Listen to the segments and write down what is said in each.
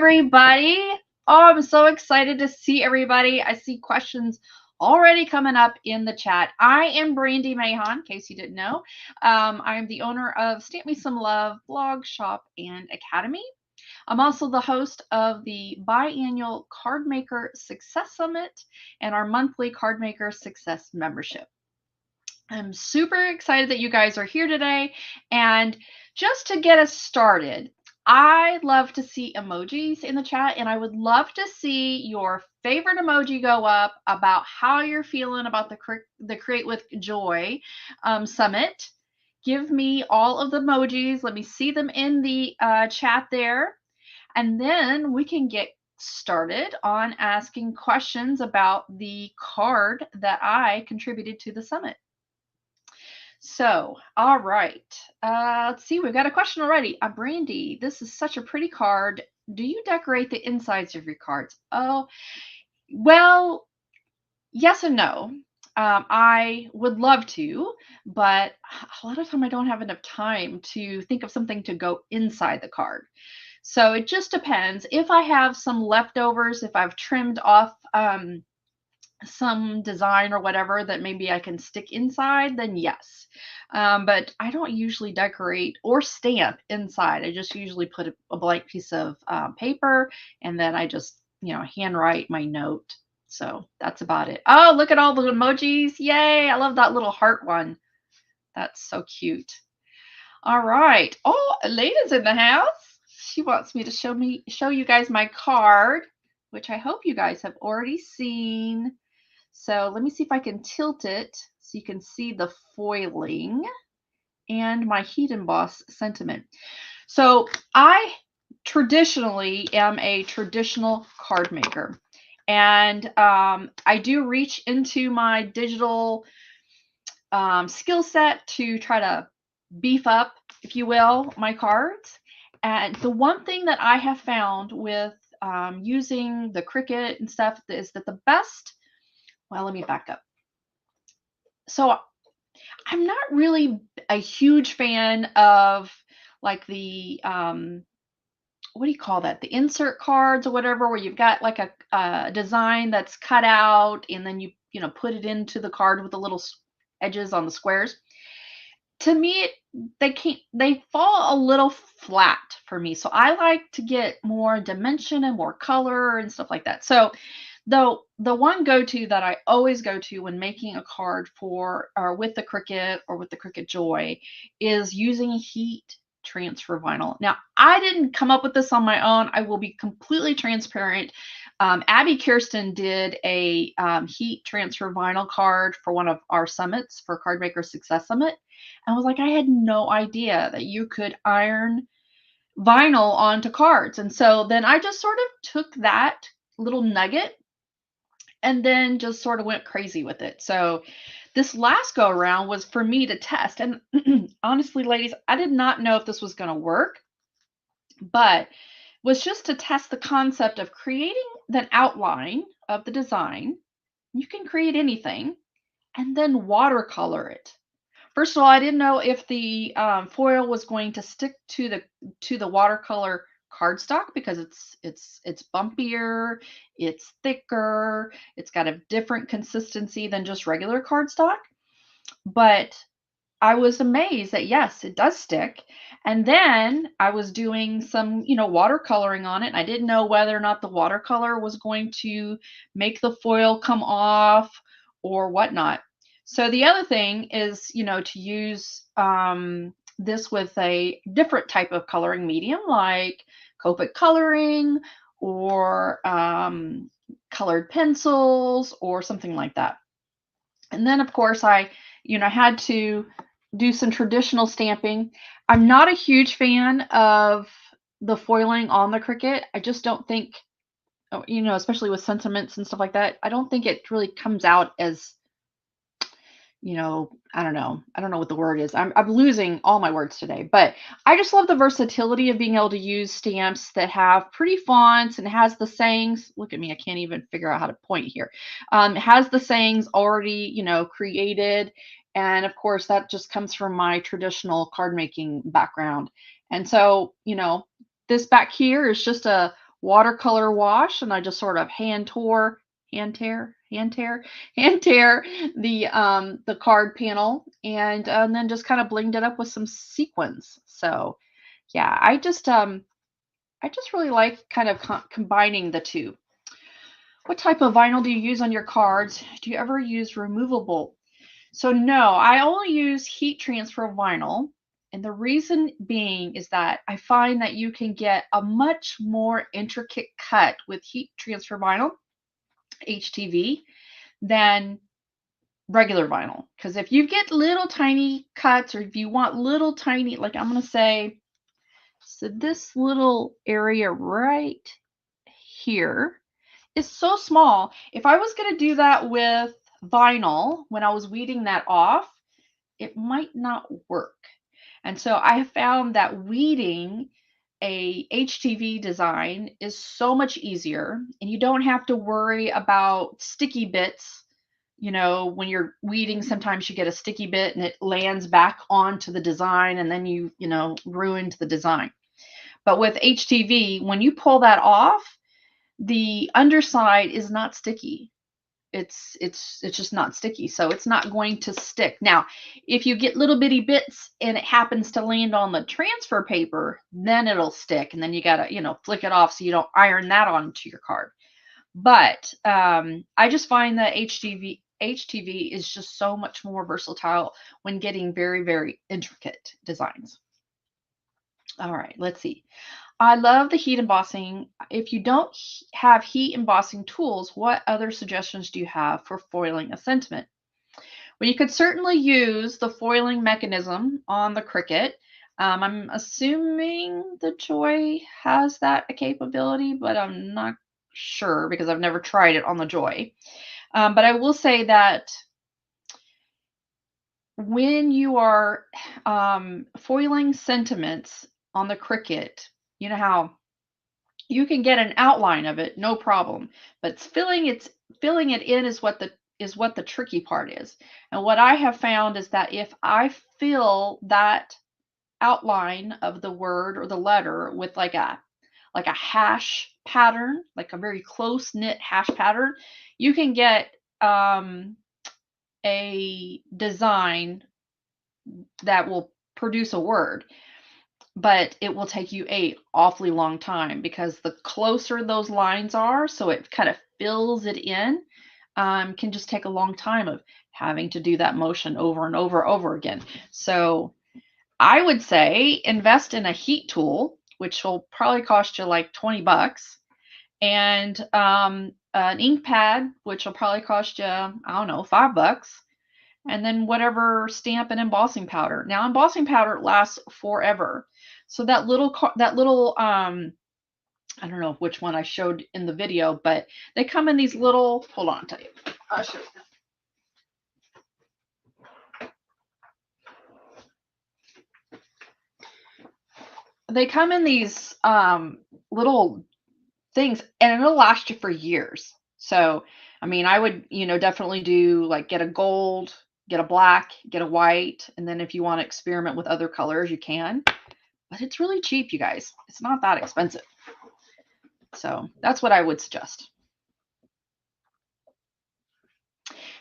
everybody. Oh, I'm so excited to see everybody. I see questions already coming up in the chat. I am Brandi Mahon, in case you didn't know. I am the owner of Stamp Me Some Love blog, shop, and academy. I'm also the host of the biannual Cardmaker Success Summit and our monthly Cardmaker Success membership. I'm super excited that you guys are here today. And just to get us started, I love to see emojis in the chat, and I would love to see your favorite emoji go up about how you're feeling about the Create with Joy Summit. Give me all of the emojis. Let me see them in the chat there. And then we can get started on asking questions about the card that I contributed to the summit. So, all right. Let's see. We've got a question already. Brandi, this is such a pretty card. Do you decorate the insides of your cards? Oh, well, yes and no. I would love to, but a lot of time I don't have enough time to think of something to go inside the card. So it just depends. If I have some leftovers, if I've trimmed off some design or whatever that maybe I can stick inside, then yes. But I don't usually decorate or stamp inside. I just usually put a blank piece of paper, and then I just, handwrite my note. So that's about it. Oh, look at all the emojis. Yay. I love that little heart one. That's so cute. All right. Oh, Elena's in the house. She wants me to show you guys my card, which I hope you guys have already seen. So let me see if I can tilt it so you can see the foiling and my heat emboss sentiment. So I traditionally am a traditional card maker, and I do reach into my digital skill set to try to beef up, if you will, my cards. And the one thing that I have found with using the Cricut and stuff is that the best, well, let me back up. So I'm not really a huge fan of like the what do you call that? The insert cards or whatever, where you've got like a design that's cut out and then you put it into the card with the little edges on the squares. To me, they fall a little flat for me. So I like to get more dimension and more color and stuff like that. So though the one go-to that I always go to when making a card for or with the Cricut or with the Cricut Joy is using heat transfer vinyl. Now, I didn't come up with this on my own. I will be completely transparent. Abby Kirsten did a heat transfer vinyl card for one of our summits for Cardmaker Success Summit. And I was like, I had no idea that you could iron vinyl onto cards. And so then I just sort of took that little nugget and then just sort of went crazy with it. So this last go around was for me to test. And honestly, ladies, I did not know if this was going to work, but was just to test the concept of creating the outline of the design. You can create anything and then watercolor it. First of all, I didn't know if the foil was going to stick to the watercolor cardstock because it's bumpier, it's thicker, it's got a different consistency than just regular cardstock. But I was amazed that yes, it does stick. And then I was doing some, watercoloring on it. And I didn't know whether or not the watercolor was going to make the foil come off or whatnot. So the other thing is, to use this with a different type of coloring medium like Copic coloring or colored pencils or something like that. And then, of course, I had to do some traditional stamping. I'm not a huge fan of the foiling on the Cricut. I just don't think, especially with sentiments and stuff like that, I don't think it really comes out as, I don't know what the word is. I'm losing all my words today, but I just love the versatility of being able to use stamps that have pretty fonts and has the sayings. Look at me, I can't even figure out how to point here. It has the sayings already, created. And of course, that just comes from my traditional card making background. And so, this back here is just a watercolor wash, and I just sort of hand tear the card panel, and then just kind of blinged it up with some sequins. So yeah, I just really like kind of combining the two. What type of vinyl do you use on your cards? Do you ever use removable? So no, I only use heat transfer vinyl. And the reason being is that I find that you can get a much more intricate cut with heat transfer vinyl, HTV, than regular vinyl. Because if you get little tiny cuts, or if you want little tiny, like I'm going to say, so this little area right here is so small. If I was going to do that with vinyl, when I was weeding that off, it might not work. And so I have found that weeding a HTV design is so much easier, and you don't have to worry about sticky bits. You know, when you're weeding, sometimes you get a sticky bit and it lands back onto the design, and then you ruined the design. But with HTV, when you pull that off, the underside is not sticky. It's just not sticky, so it's not going to stick. Now, if you get little bitty bits and it happens to land on the transfer paper, then it'll stick, and then you gotta flick it off so you don't iron that onto your card. But I just find that HTV is just so much more versatile when getting very, very intricate designs. All right, let's see. I love the heat embossing. If you don't have heat embossing tools, what other suggestions do you have for foiling a sentiment? Well, you could certainly use the foiling mechanism on the Cricut. I'm assuming the Joy has that capability, but I'm not sure because I've never tried it on the Joy. But I will say that when you are foiling sentiments on the Cricut, you know how you can get an outline of it, no problem. But filling it in is what the tricky part is. And what I have found is that if I fill that outline of the word or the letter with like a hash pattern, like a very close knit hash pattern, you can get a design that will produce a word, but it will take you a awfully long time because the closer those lines are, so it kind of fills it in, can just take a long time of having to do that motion over and over again. So I would say invest in a heat tool, which will probably cost you like 20 bucks, and an ink pad, which will probably cost you, I don't know, $5, and then whatever stamp and embossing powder. Now, embossing powder lasts forever. So that little I don't know which one I showed in the video, but they come in these little, hold on, I'll tell you. I'll show you. They come in these little things, and it'll last you for years. So, I mean, I would, definitely do like get a gold, get a black, get a white, and then if you want to experiment with other colors, you can. But it's really cheap, you guys. It's not that expensive. So that's what I would suggest.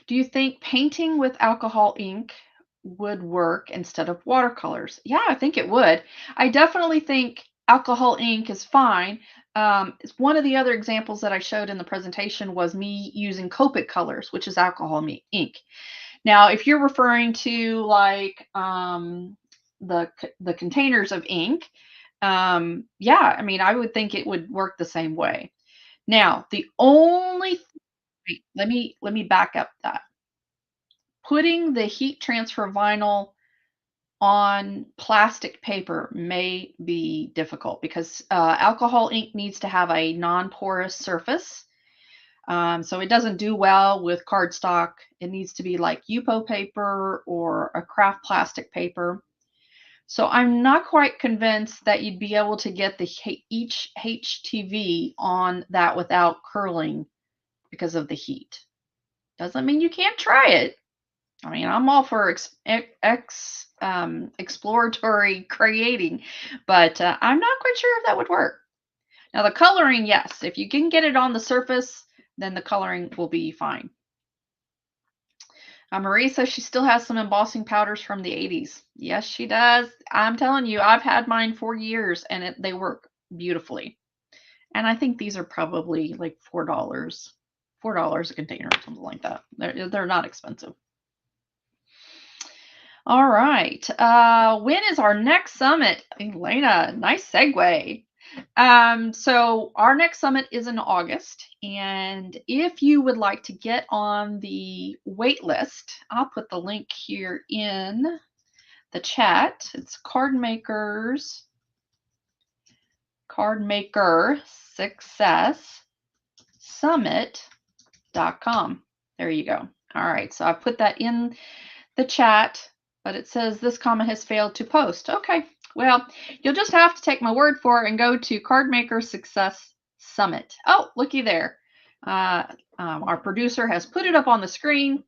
Do you think painting with alcohol ink would work instead of watercolors? Yeah, I think it would. I definitely think alcohol ink is fine. It's one of the other examples that I showed in the presentation was me using Copic colors, which is alcohol ink. Now, if you're referring to like the containers of ink, yeah, I mean, I would think it would work the same way. Now, the only let me back up that. Putting the heat transfer vinyl on plastic paper may be difficult because alcohol ink needs to have a non-porous surface. So it doesn't do well with cardstock. It needs to be like Yupo paper or a craft plastic paper. So I'm not quite convinced that you'd be able to get each HTV on that without curling because of the heat. Doesn't mean you can't try it. I mean, I'm all for exploratory creating, but I'm not quite sure if that would work. Now the coloring, yes, if you can get it on the surface, then the coloring will be fine. Marie says she still has some embossing powders from the 80s. Yes, she does. I'm telling you, I've had mine for years and they work beautifully. And I think these are probably like $4 a container or something like that. They're not expensive. All right. When is our next summit? Elena, nice segue. So our next summit is in August, and if you would like to get on the wait list, I'll put the link here in the chat. It's Cardmaker Success Summit.com. There you go. All right, so I put that in the chat, but it says this comment has failed to post. Okay, well, you'll just have to take my word for it and go to Cardmaker Success Summit. Oh, looky there. Our producer has put it up on the screen.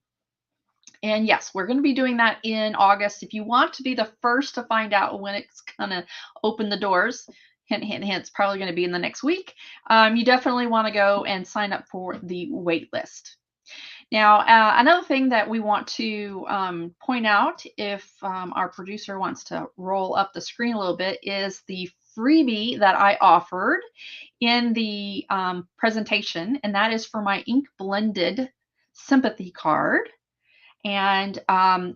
And yes, we're going to be doing that in August. If you want to be the first to find out when it's going to open the doors, hint, hint, hint, it's probably going to be in the next week. You definitely want to go and sign up for the wait list. Now, another thing that we want to point out, if our producer wants to roll up the screen a little bit, is the freebie that I offered in the presentation, and that is for my ink blended sympathy card. And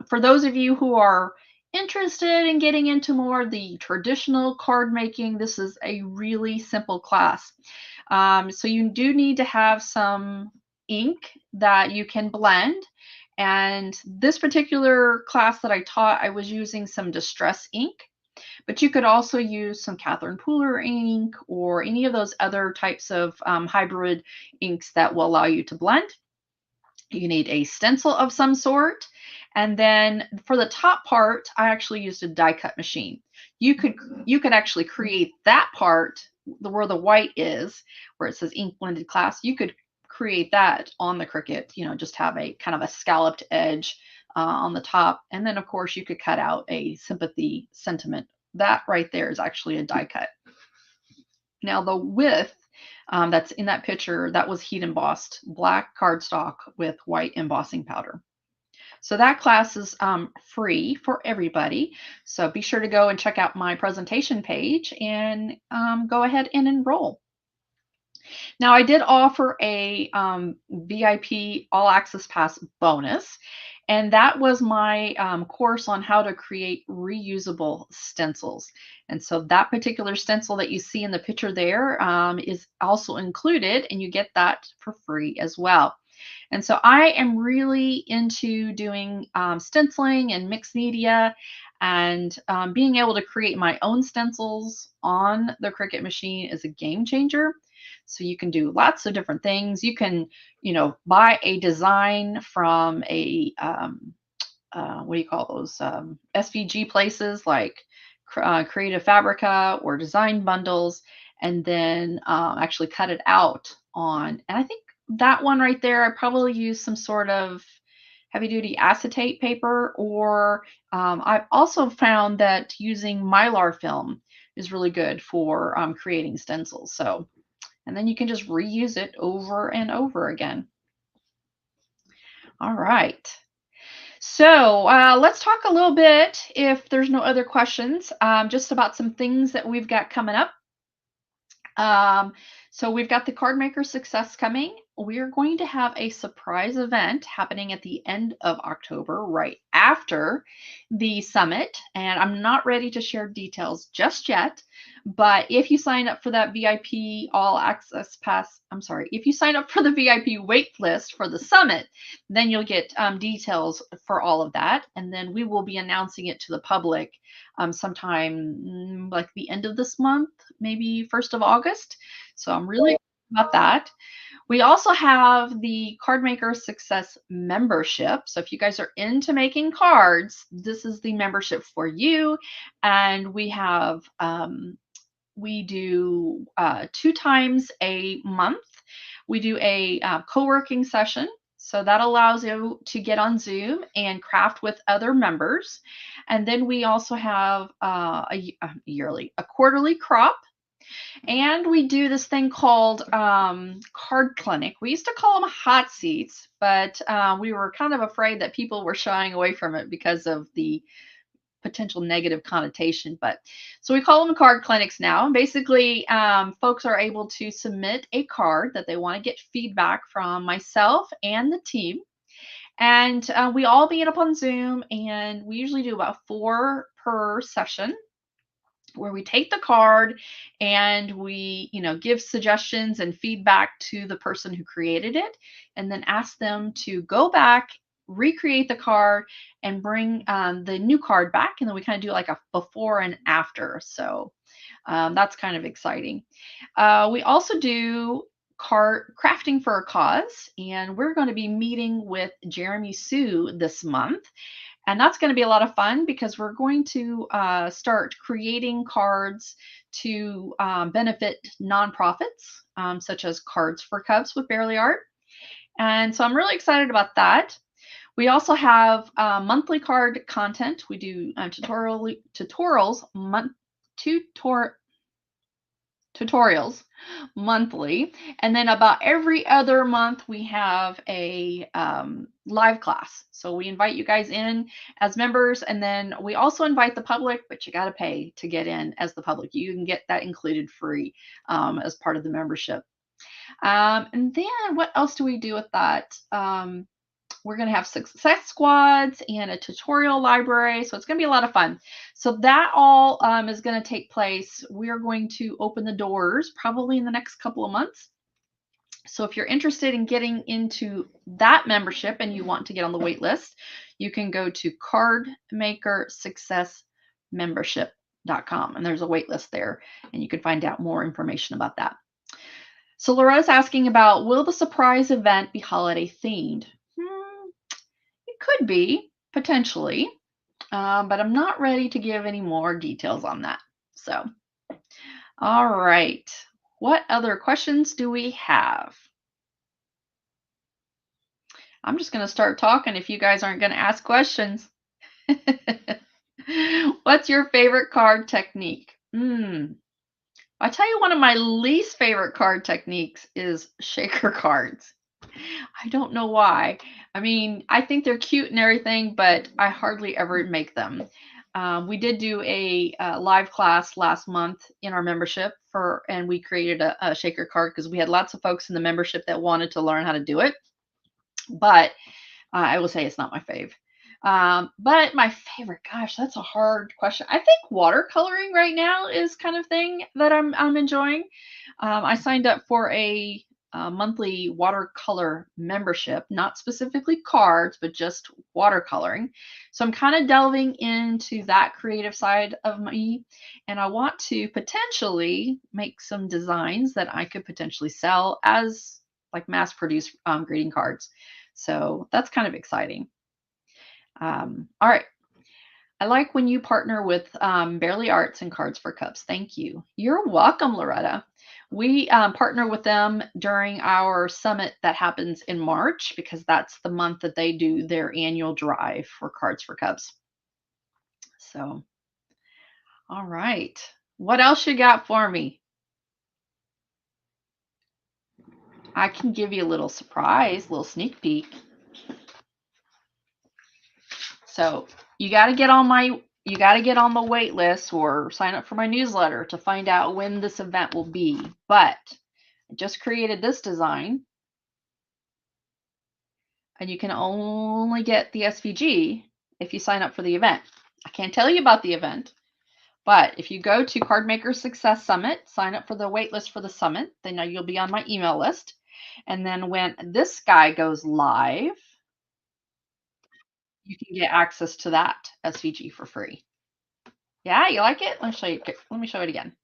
for those of you who are interested in getting into more of the traditional card making, this is a really simple class. So you do need to have some ink that you can blend. And this particular class that I taught, I was using some distress ink, but you could also use some Catherine Pooler ink or any of those other types of hybrid inks that will allow you to blend. You need a stencil of some sort. And then for the top part, I actually used a die cut machine. You could actually create that part where the white is, where it says ink blended class. You could create that on the Cricut, just have a kind of a scalloped edge on the top. And then of course you could cut out a sympathy sentiment. That right there is actually a die cut. Now the width that's in that picture, that was heat embossed black cardstock with white embossing powder. So that class is free for everybody. So be sure to go and check out my presentation page and go ahead and enroll. Now I did offer a VIP All Access Pass bonus, and that was my course on how to create reusable stencils. And so that particular stencil that you see in the picture there is also included, and you get that for free as well. And so I am really into doing stenciling and mixed media, and being able to create my own stencils on the Cricut machine is a game changer. So you can do lots of different things. You can, buy a design from a, what do you call those? SVG places like Creative Fabrica or Design Bundles, and then actually cut it out on, and I think that one right there, I probably use some sort of heavy duty acetate paper, or I've also found that using Mylar film is really good for creating stencils. So, and then you can just reuse it over and over again. All right. So let's talk a little bit, if there's no other questions, just about some things that we've got coming up. So we've got the Cardmaker Success coming. We're going to have a surprise event happening at the end of October, right after the summit. And I'm not ready to share details just yet, but if you sign up for that VIP All Access Pass, if you sign up for the VIP wait list for the summit, then you'll get details for all of that. And then we will be announcing it to the public sometime like the end of this month, maybe 1st of August. So I'm really excited about that. We also have the Cardmaker Success membership. So if you guys are into making cards, this is the membership for you. And we have, we do 2 times a month. We do a co-working session. So that allows you to get on Zoom and craft with other members. And then we also have a quarterly crop. And we do this thing called Card Clinic. We used to call them hot seats, but we were kind of afraid that people were shying away from it because of the potential negative connotation. But so we call them card clinics now. And basically, folks are able to submit a card that they want to get feedback from myself and the team. And we all meet up on Zoom, and we usually do about 4 per session, where we take the card and we, give suggestions and feedback to the person who created it, and then ask them to go back, recreate the card, and bring the new card back. And then we kind of do like a before and after. So that's kind of exciting. We also do card crafting for a cause, and we're going to be meeting with Jeremy Sue this month. And that's going to be a lot of fun because we're going to start creating cards to benefit nonprofits, such as Cards for Cubs with Barely Art. And so I'm really excited about that. We also have monthly card content. We do tutorials monthly, and then about every other month we have a live class. So we invite you guys in as members, and then we also invite the public, but you got to pay to get in as the public. You can get that included free as part of the membership. And then what else do we do with that? We're going to have success squads and a tutorial library. So it's going to be a lot of fun. So that all is going to take place. We are going to open the doors probably in the next couple of months. So if you're interested in getting into that membership and you want to get on the wait list, you can go to cardmakersuccessmembership.com, and there's a wait list there, and you can find out more information about that. So Laura's asking about, will the surprise event be holiday themed? It could be, potentially, but I'm not ready to give any more details on that. So, all right. What other questions do we have? I'm just going to start talking if you guys aren't going to ask questions. What's your favorite card technique? I tell you, one of my least favorite card techniques is shaker cards. I don't know why. I mean, I think they're cute and everything, but I hardly ever make them. We did do a live class last month in our membership and we created a shaker card because we had lots of folks in the membership that wanted to learn how to do it. But I will say it's not my fave. But my favorite, gosh, that's a hard question. I think watercoloring right now is kind of thing that I'm enjoying. I signed up for a monthly watercolor membership, not specifically cards, but just watercoloring. So I'm kind of delving into that creative side of me, and I want to potentially make some designs that I could potentially sell as like mass-produced greeting cards. So that's kind of exciting. All right. I like when you partner with Barely Arts and Cards for Cups. Thank you. You're welcome, Loretta. We partner with them during our summit that happens in March because that's the month that they do their annual drive for Cards for Cups. So, all right. What else you got for me? I can give you a little surprise, little sneak peek. So you got to get on the wait list or sign up for my newsletter to find out when this event will be. But I just created this design, and you can only get the SVG if you sign up for the event. I can't tell you about the event, but if you go to Cardmaker Success Summit, sign up for the wait list for the summit, then you'll be on my email list. And then when this guy goes live, you can get access to that SVG for free. Yeah, you like it? Let me show it again.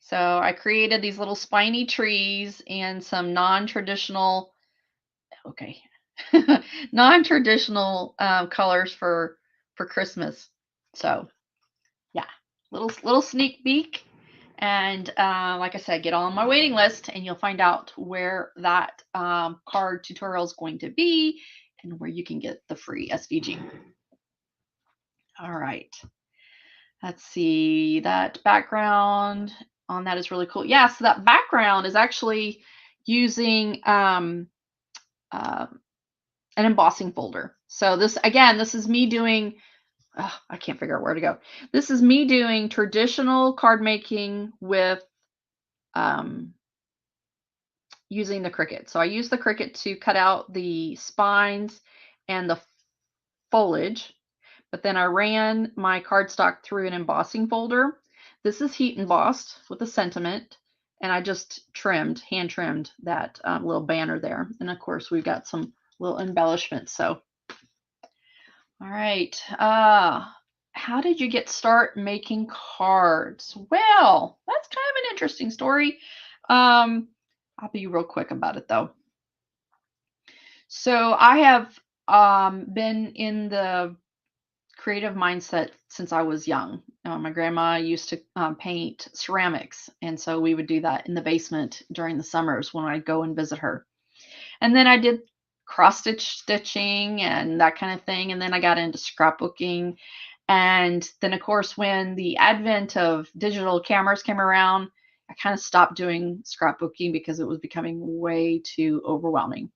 So I created these little spiny trees and some non-traditional, non-traditional colors for Christmas. So yeah, little sneak peek. And like I said, get on my waiting list and you'll find out where that card tutorial is going to be and where you can get the free SVG. All right. Let's see, that background on that is really cool. Yeah, so that background is actually using an embossing folder. So this, again, this is me doing, I can't figure out where to go. This is me doing traditional card making with using the Cricut. So I use the Cricut to cut out the spines and the foliage, but then I ran my cardstock through an embossing folder. This is heat embossed with a sentiment, and I just hand trimmed that little banner there. And of course, we've got some little embellishments. So, all right. How did you get start making cards? Well, that's kind of an interesting story. I'll be real quick about it though. So I have been in the creative mindset since I was young. My grandma used to paint ceramics, and so we would do that in the basement during the summers when I'd go and visit her. And then I did cross stitching and that kind of thing, and then I got into scrapbooking. And then, of course, when the advent of digital cameras came around, I kind of stopped doing scrapbooking because it was becoming way too overwhelming.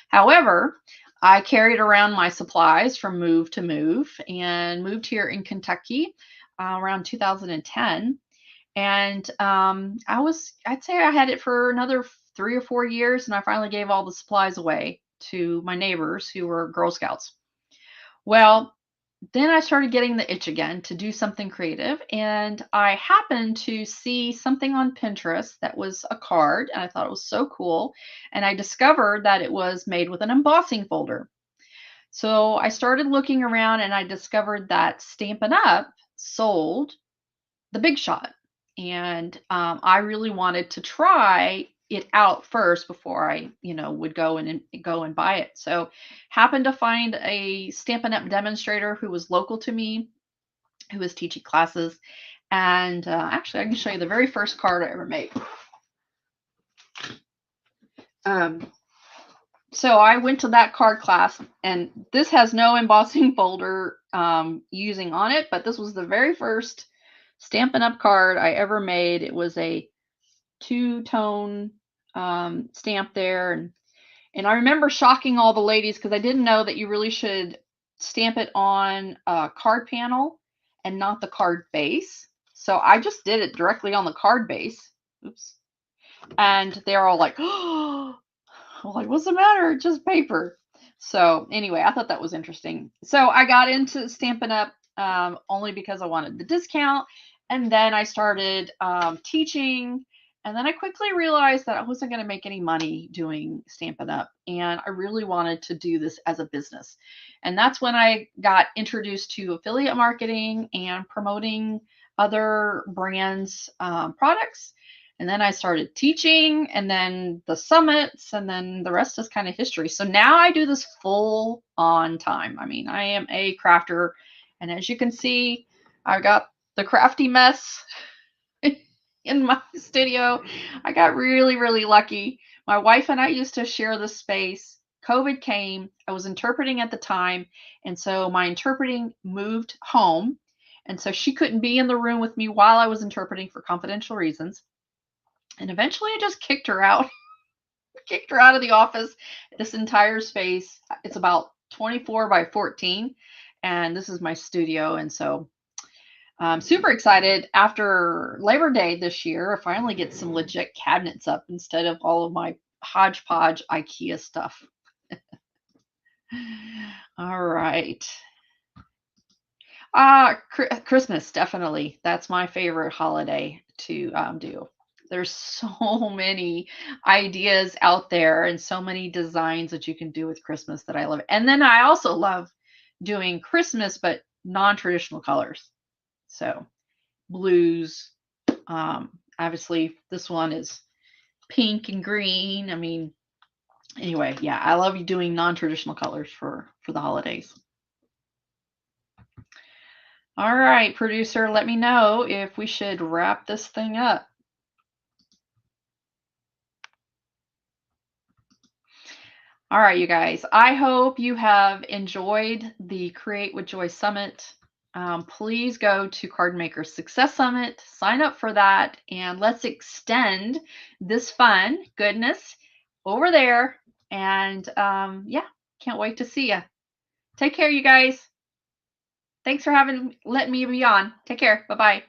However, I carried around my supplies from move to move and moved here in Kentucky around 2010. And I'd say I had it for another 3 or 4 years, and I finally gave all the supplies away to my neighbors who were Girl Scouts. Well, then I started getting the itch again to do something creative, and I happened to see something on Pinterest that was a card, and I thought it was so cool, and I discovered that it was made with an embossing folder. So I started looking around, and I discovered that Stampin' Up! Sold the Big Shot, and I really wanted to try it out first before I, would go and buy it. So happened to find a Stampin' Up! Demonstrator who was local to me, who was teaching classes. And actually, I can show you the very first card I ever made. So I went to that card class, and this has no embossing folder using on it, but this was the very first Stampin' Up! Card I ever made. It was a two-tone stamp there, and I remember shocking all the ladies because I didn't know that you really should stamp it on a card panel and not the card base. So I just did it directly on the card base. Oops. And they're all like, oh, like, what's the matter? It's just paper. So anyway, I thought that was interesting. So I got into Stampin' Up! Only because I wanted the discount. And then I started teaching. And then I quickly realized that I wasn't going to make any money doing Stampin' Up! And I really wanted to do this as a business. And that's when I got introduced to affiliate marketing and promoting other brands' products. And then I started teaching, and then the summits, and then the rest is kind of history. So now I do this full on time. I mean, I am a crafter. And as you can see, I got the crafty mess in my studio. I got really, really lucky. My wife and I used to share this space. COVID came. I was interpreting at the time. And so my interpreting moved home. And so she couldn't be in the room with me while I was interpreting for confidential reasons. And eventually I just kicked her out. Kicked her out of the office. This entire space, it's about 24 by 14. And this is my studio. And so I'm super excited. After Labor Day this year, I finally get some legit cabinets up instead of all of my hodgepodge IKEA stuff. All right. Christmas, definitely. That's my favorite holiday to do. There's so many ideas out there and so many designs that you can do with Christmas that I love. And then I also love doing Christmas, but non-traditional colors. So blues. Obviously, this one is pink and green. I mean, anyway, yeah, I love doing non-traditional colors for the holidays. All right, producer, let me know if we should wrap this thing up. All right, you guys, I hope you have enjoyed the Create with Joy Summit. please go to Card Maker Success Summit, sign up for that, and let's extend this fun goodness over there. And yeah, can't wait to see you. Take care, you guys. Thanks for letting me be on. Take care. Bye-bye.